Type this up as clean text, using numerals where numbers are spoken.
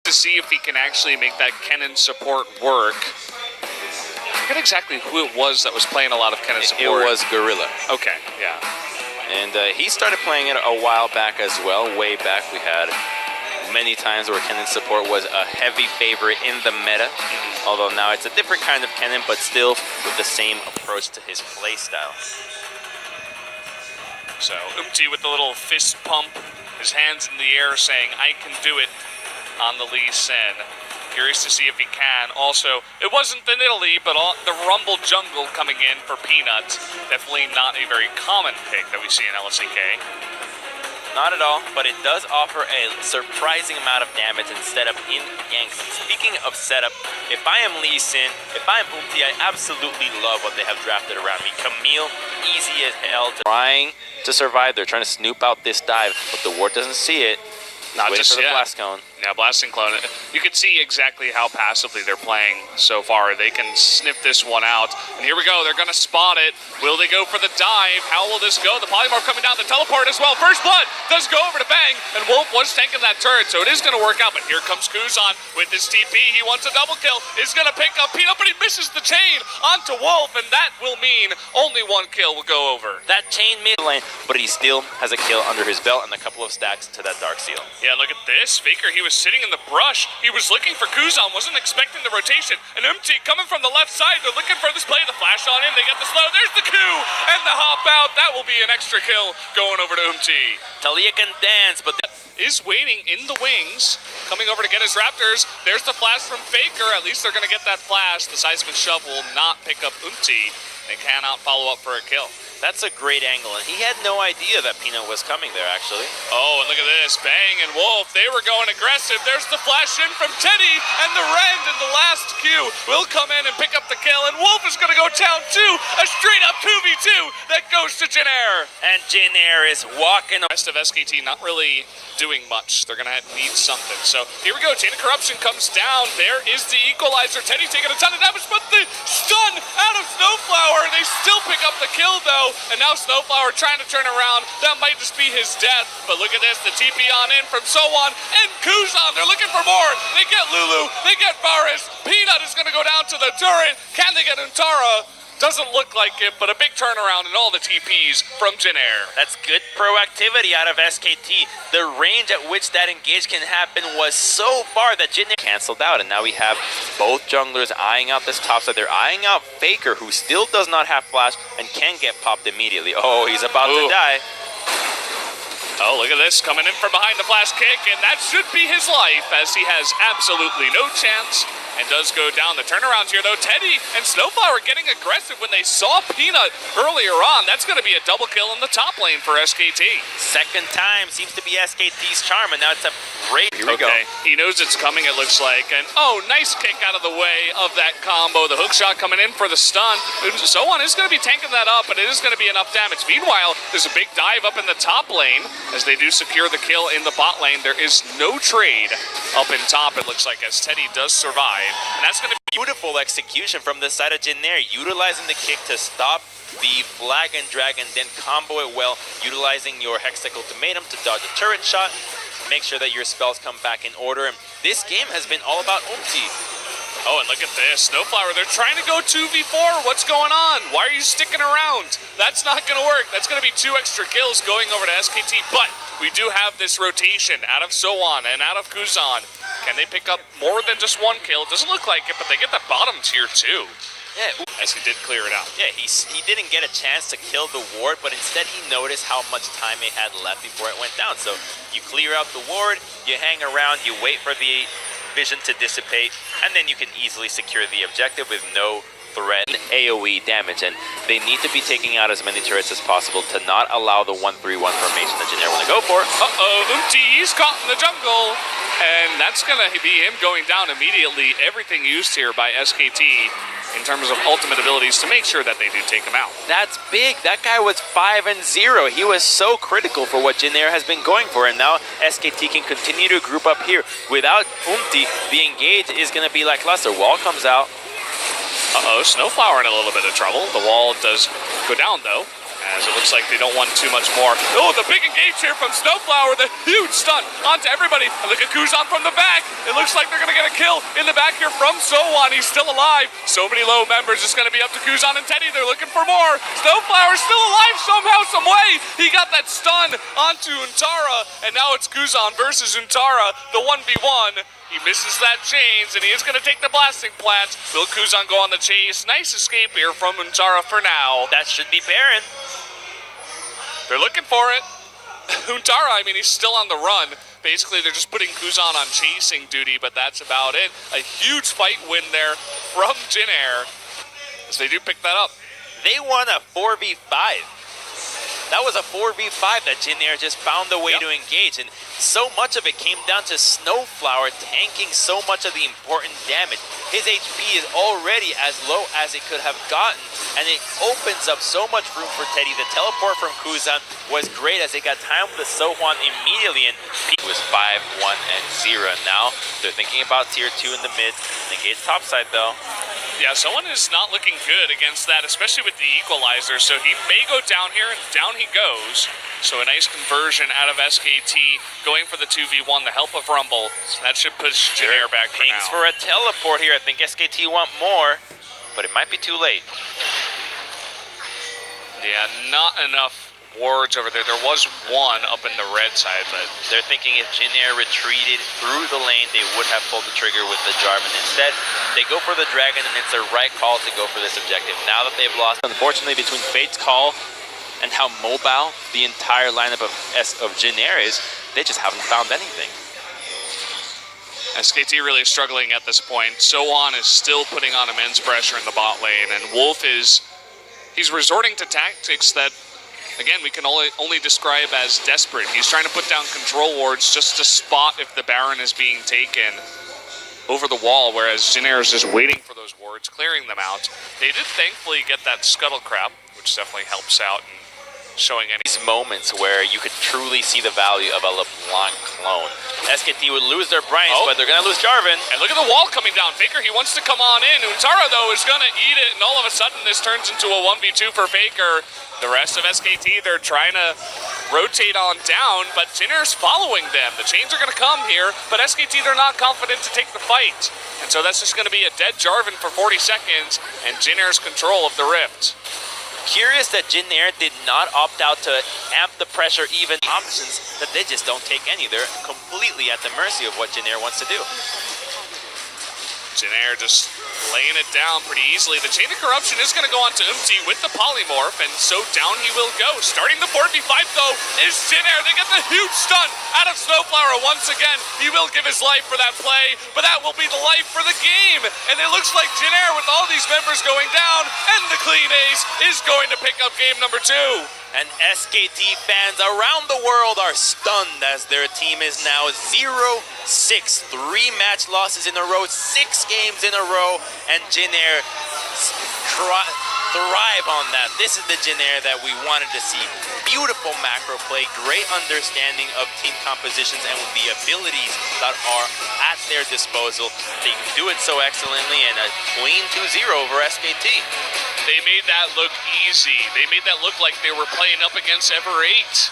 to see if he can actually make that Kennen support work. I forget exactly who it was that was playing a lot of Kennen support. It was Gorilla. Okay, yeah. And he started playing it a while back as well. Way back, we had many times where Kennen support was a heavy favorite in the meta. Although now it's a different kind of Kennen, but still with the same approach to his playstyle. So Umti with the little fist pump, his hands in the air saying, I can do it on the Lee Sin. Curious to see if he can. Also, it wasn't the Italy, but the Rumble Jungle coming in for Peanut. Definitely not a very common pick that we see in LCK. Not at all, but it does offer a surprising amount of damage instead of in-gank. Speaking of setup, if I am Lee Sin, if I am Umti, I absolutely love what they have drafted around me. Camille, easy as hell. Trying to survive, they're trying to snoop out this dive, but the ward doesn't see it. Not waiting just for the blast cone. Yeah, blasting clone. You can see exactly how passively they're playing so far. They can sniff this one out. And here we go. They're going to spot it. Will they go for the dive? How will this go? The polymorph coming down. The teleport as well. First blood does go over to Bang. And Wolf was tanking that turret, so it is going to work out. But here comes Kuzan with his TP. He wants a double kill. He's going to pick up Peanut, but he misses the chain onto Wolf. And that will mean only one kill will go over. That chain mid lane, but he still has a kill under his belt and a couple of stacks to that Dark Seal. Yeah, look at this. Faker, he was sitting in the brush. He was looking for Kuzan, wasn't expecting the rotation. And Umti coming from the left side. They're looking for this play. The flash on him. They get the slow. There's the Q and the hop out. That will be an extra kill going over to Umti. Talia can dance, but is waiting in the wings, coming over to get his Raptors. There's the flash from Faker. At least they're going to get that flash. The seismic shove will not pick up Umti. They cannot follow up for a kill. That's a great angle, and he had no idea that Peanut was coming there, actually. Oh, and look at this. Bang and Wolf, they were going aggressive. There's the flash in from Teddy, and the Rend in the last Q will come in and pick up the kill, and Wolf is going to go down too. A straight-up 2v2 that goes to Jinair. And Jinair is walking. The rest of SKT not really doing much. They're going to need something. So here we go. Chain of Corruption comes down. There is the equalizer. Teddy taking a ton of damage, but the stun out of Snowflower. They still pick up the kill, though. And now Snowflower trying to turn around. That might just be his death. But look at this. The TP on in from Sowan and Kuzan. They're looking for more. They get Lulu. They get Varus. Peanut is going to go down to the turret. Can they get Untara? Doesn't look like it, but a big turnaround in all the TPs from Jinair. That's good proactivity out of SKT. The range at which that engage can happen was so far that Jinair canceled out, and now we have both junglers eyeing out this top side. They're eyeing out Faker, who still does not have flash and can get popped immediately. Oh, he's about to die. Oh, look at this, coming in from behind the flash kick, and that should be his life, as he has absolutely no chance, and does go down. The turnarounds here, though, Teddy and Snowflower getting aggressive when they saw Peanut earlier on. That's going to be a double kill in the top lane for SKT. Second time seems to be SKT's charm, and now it's a great... Here we go. He knows it's coming, it looks like, and oh, nice kick out of the way of that combo. The hook shot coming in for the stun. Sowan is going to be tanking that up, but it is going to be enough damage. Meanwhile, there's a big dive up in the top lane. As they do secure the kill in the bot lane, there is no trade up in top, it looks like, as Teddy does survive. And that's going to be beautiful execution from the side of Jinair, utilizing the kick to stop the flag and drag and then combo it well, utilizing your Hextech Ultimatum to dodge a turret shot, make sure that your spells come back in order. And this game has been all about Umti. Oh, and look at this. Snowflower, they're trying to go 2v4. What's going on? Why are you sticking around? That's not going to work. That's going to be 2 extra kills going over to SKT. But we do have this rotation out of Sowan and out of Kuzan. Can they pick up more than just 1 kill? It doesn't look like it, but they get the bottom tier too. Yeah, as he did clear it out. Yeah, he didn't get a chance to kill the ward, but instead he noticed how much time he had left before it went down. So you clear out the ward, you hang around, you wait for the vision to dissipate, and then you can easily secure the objective with no threat AoE damage. And they need to be taking out as many turrets as possible to not allow the 1-3-1 formation that Jinair want to go for. Umti, he's caught in the jungle, and that's going to be him going down immediately. Everything used here by SKT in terms of ultimate abilities to make sure that they do take him out. That's big. That guy was 5-0. He was so critical for what Jinair has been going for, and now SKT can continue to group up here. Without Umti, the engage is going to be lackluster. Wall comes out. Snowflower in a little bit of trouble. The wall does go down, though, as it looks like they don't want too much more. Oh, the big engage here from Snowflower, the huge stun onto everybody. And look at Kuzan from the back. It looks like they're going to get a kill in the back here from Sowon. He's still alive. So many low members. It's going to be up to Kuzan and Teddy. They're looking for more. Snowflower's still alive somehow, some way. He got that stun onto Untara, and now it's Kuzan versus Untara, the 1v1. He misses that chains, and he is going to take the blasting plant. Will Kuzan go on the chase? Nice escape here from Untara for now. That should be Baron. They're looking for it. Untara, I mean, he's still on the run. Basically, they're just putting Kuzan on chasing duty, but that's about it. A huge fight win there from Jin Air, as they do pick that up. They won a 4v5. That was a 4v5 that Jin Air just found a way to engage, and so much of it came down to Snowflower tanking so much of the important damage. His HP is already as low as it could have gotten, and it opens up so much room for Teddy. The teleport from Kuzan was great as they got time with the Sohwan immediately, and it was 5-1 and 0. Now they're thinking about tier 2 in the mid. Engage topside though. Yeah, someone is not looking good against that, especially with the equalizer, so he may go down here, and down he goes. So a nice conversion out of SKT, going for the 2v1, the help of Rumble. That should push Jin Air back for now. Pings for a teleport here. I think SKT want more, but it might be too late. Yeah, not enough wards over there. There was one up in the red side, but they're thinking if Jin Air retreated through the lane, they would have pulled the trigger with the Jarvan. Instead, they go for the dragon, and it's the right call to go for this objective. Now that they've lost, unfortunately, between Fate's call and how mobile the entire lineup of Jin Air is, they just haven't found anything. SKT really struggling at this point. Sowon is still putting on immense pressure in the bot lane, and Wolf he's resorting to tactics that, again, we can only describe as desperate. He's trying to put down control wards just to spot if the Baron is being taken over the wall, whereas Jin Air is just waiting for those wards, clearing them out. They did thankfully get that scuttle crab, which definitely helps out in showing any moments where you could truly see the value of a LeBlanc clone. SKT would lose their Bryce, but they're going to lose Jarvan. And look at the wall coming down. Faker, he wants to come on in. Untara, though, is going to eat it, and all of a sudden this turns into a 1v2 for Faker. The rest of SKT, they're trying to rotate on down, but Jin Air's following them. The chains are going to come here, but SKT, they're not confident to take the fight. And so that's just going to be a dead Jarvan for 40 seconds, and Jin Air's control of the Rift. Curious that Jin Air did not opt out to amp the pressure, even options that they just don't take any. They're completely at the mercy of what Jin Air wants to do. Jin Air just laying it down pretty easily. The Chain of Corruption is going to go on to Umti with the Polymorph, and so down he will go. Starting the 4v5, though, is Jin Air. They get the huge stun out of Snowflower once again. He will give his life for that play, but that will be the life for the game. And it looks like Jin Air, with all these members going down, and the clean ace, is going to pick up game number 2. And SKT fans around the world are stunned as their team is now 0-6. 3 match losses in a row, 6 games in a row, and Jin Air thrive on that. This is the Jin Air that we wanted to see. Beautiful macro play, great understanding of team compositions, and with the abilities that are at their disposal, they can do it so excellently, and a clean 2-0 over SKT. They made that look easy. They made that look like they were playing up against Ever 8.